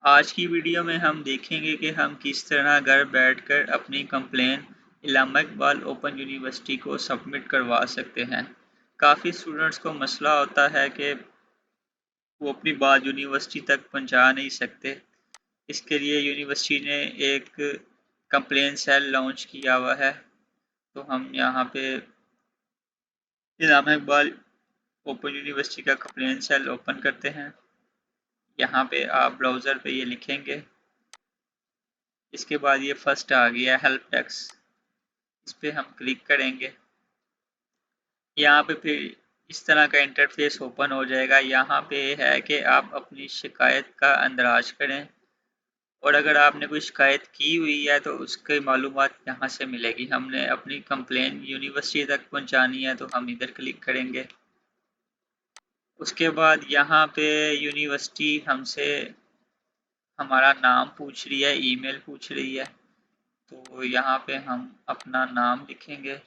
आज की वीडियो में हम देखेंगे कि हम किस तरह घर बैठकर अपनी कंप्लेन इल्लामा इकबाल ओपन यूनिवर्सिटी को सबमिट करवा सकते हैं। काफ़ी स्टूडेंट्स को मसला होता है कि वो अपनी बात यूनिवर्सिटी तक पहुंचा नहीं सकते। इसके लिए यूनिवर्सिटी ने एक कंप्लेन सेल लॉन्च किया हुआ है। तो हम यहाँ पे इल्लामा इकबाल ओपन यूनिवर्सिटी का कंप्लेन सेल ओपन करते हैं। यहाँ पे आप ब्राउज़र पे ये लिखेंगे। इसके बाद ये फर्स्ट आ गया हेल्प डेस्क, इस पर हम क्लिक करेंगे। यहाँ पे फिर इस तरह का इंटरफेस ओपन हो जाएगा। यहाँ पे है कि आप अपनी शिकायत का अंदराज करें और अगर आपने कोई शिकायत की हुई है तो उसकी मालूमात यहाँ से मिलेगी। हमने अपनी कंप्लेन यूनिवर्सिटी तक पहुँचानी है तो हम इधर क्लिक करेंगे। उसके बाद यहाँ पे यूनिवर्सिटी हमसे हमारा नाम पूछ रही है, ईमेल पूछ रही है। तो यहाँ पे हम अपना नाम लिखेंगे।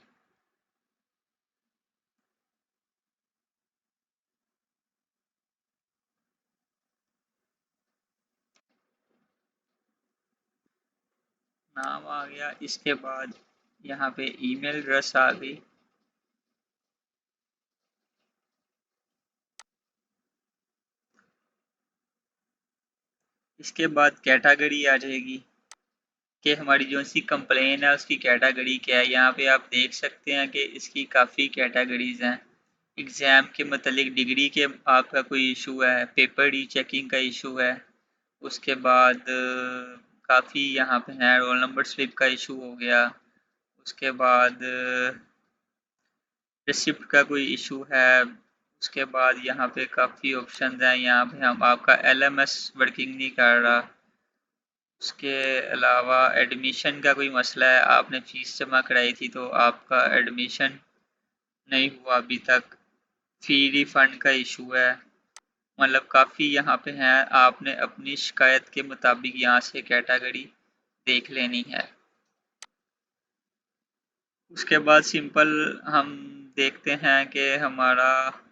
नाम आ गया। इसके बाद यहाँ पे ईमेल एड्रेस आ गई। इसके बाद कैटेगरी आ जाएगी कि हमारी जो सी कंप्लेन है उसकी कैटेगरी क्या है। यहाँ पे आप देख सकते हैं कि इसकी काफ़ी कैटेगरीज हैं। एग्ज़ाम के मतलब डिग्री के आपका कोई इशू है, पेपर री चेकिंग का इशू है। उसके बाद काफ़ी यहाँ पे है, रोल नंबर स्लिप का इशू हो गया। उसके बाद रिसिप्ट का कोई इशू है। उसके बाद यहाँ पे काफ़ी ऑप्शन हैं। यहाँ पे हम आपका एलएमएस वर्किंग नहीं कर रहा। उसके अलावा एडमिशन का कोई मसला है, आपने फ़ीस जमा कराई थी तो आपका एडमिशन नहीं हुआ अभी तक। फ़ी रिफ़ंड का इशू है। मतलब काफ़ी यहाँ पे हैं, आपने अपनी शिकायत के मुताबिक यहाँ से कैटेगरी देख लेनी है। उसके बाद सिंपल हम देखते हैं कि हमारा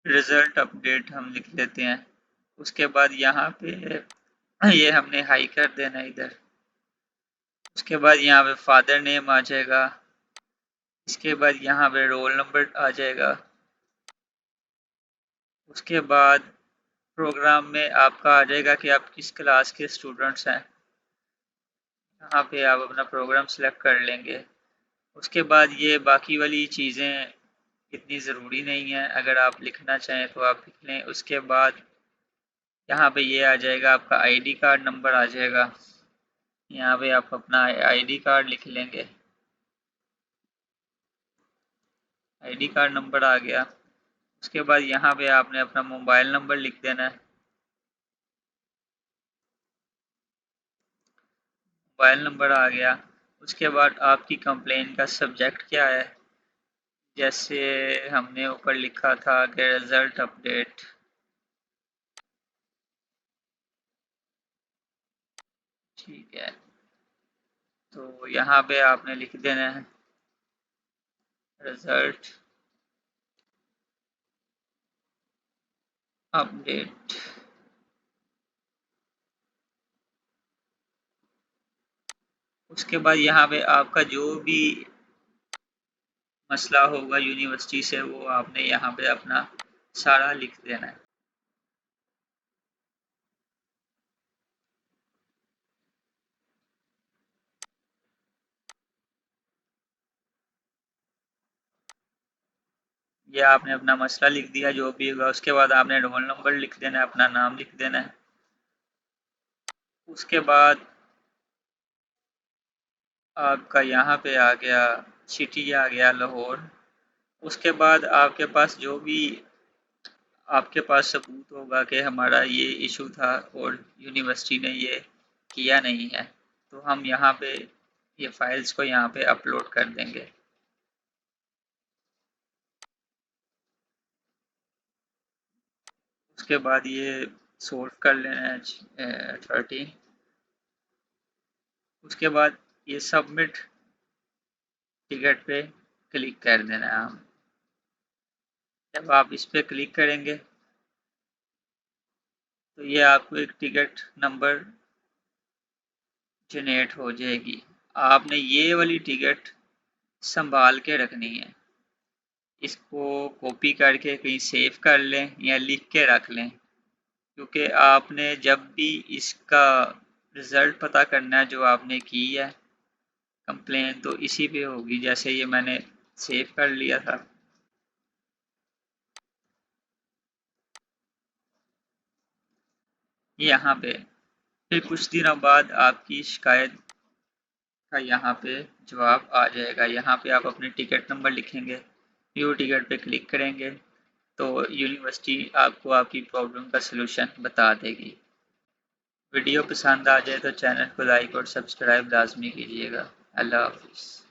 रिज़ल्ट अपडेट हम लिख लेते हैं। उसके बाद यहाँ पे ये हमने हाई कर देना इधर। उसके बाद यहाँ पे फादर नेम आ जाएगा। इसके बाद यहाँ पे रोल नंबर आ जाएगा। उसके बाद प्रोग्राम में आपका आ जाएगा कि आप किस क्लास के स्टूडेंट्स हैं। यहाँ पे आप अपना प्रोग्राम सेलेक्ट कर लेंगे। उसके बाद ये बाकी वाली चीज़ें इतनी ज़रूरी नहीं है, अगर आप लिखना चाहें तो आप लिख लें। उसके बाद यहाँ पे ये आ जाएगा, आपका आईडी कार्ड नंबर आ जाएगा। यहाँ पे आप अपना आईडी कार्ड लिख लेंगे। आईडी कार्ड नंबर आ गया। उसके बाद यहाँ पे आपने अपना मोबाइल नंबर लिख देना है। मोबाइल नंबर आ गया। उसके बाद आपकी कंप्लेन का सब्जेक्ट क्या है, जैसे हमने ऊपर लिखा था कि रिजल्ट अपडेट। ठीक है, तो यहाँ पे आपने लिख देना है रिजल्ट अपडेट। उसके बाद यहाँ पे आपका जो भी मसला होगा यूनिवर्सिटी से वो आपने यहाँ पे अपना सारा लिख देना है। ये आपने अपना मसला लिख दिया जो भी होगा। उसके बाद आपने रोल नंबर लिख देना है, अपना नाम लिख देना है। उसके बाद आपका यहाँ पे आ गया, सिटी आ गया लाहौर। उसके बाद आपके पास जो भी आपके पास सबूत होगा कि हमारा ये इशू था और यूनिवर्सिटी ने ये किया नहीं है, तो हम यहाँ पे ये फाइल्स को यहाँ पे अपलोड कर देंगे। उसके बाद ये सोल्व कर लेना है 13। उसके बाद ये सबमिट टिकट पे क्लिक कर देना है। हम जब आप इस पे क्लिक करेंगे तो ये आपको एक टिकट नंबर जनरेट हो जाएगी। आपने ये वाली टिकट संभाल के रखनी है, इसको कॉपी करके कहीं सेव कर लें या लिख के रख लें, क्योंकि आपने जब भी इसका रिज़ल्ट पता करना है जो आपने की है कंप्लेन, तो इसी पे होगी। जैसे ये मैंने सेव कर लिया था, यहाँ पे फिर कुछ दिनों बाद आपकी शिकायत का यहाँ पे जवाब आ जाएगा। यहाँ पे आप अपने टिकट नंबर लिखेंगे, व्यू टिकट पे क्लिक करेंगे तो यूनिवर्सिटी आपको आपकी प्रॉब्लम का सलूशन बता देगी। वीडियो पसंद आ जाए तो चैनल को लाइक और सब्सक्राइब लाजमी कीजिएगा। अल्लाह हाफिज़।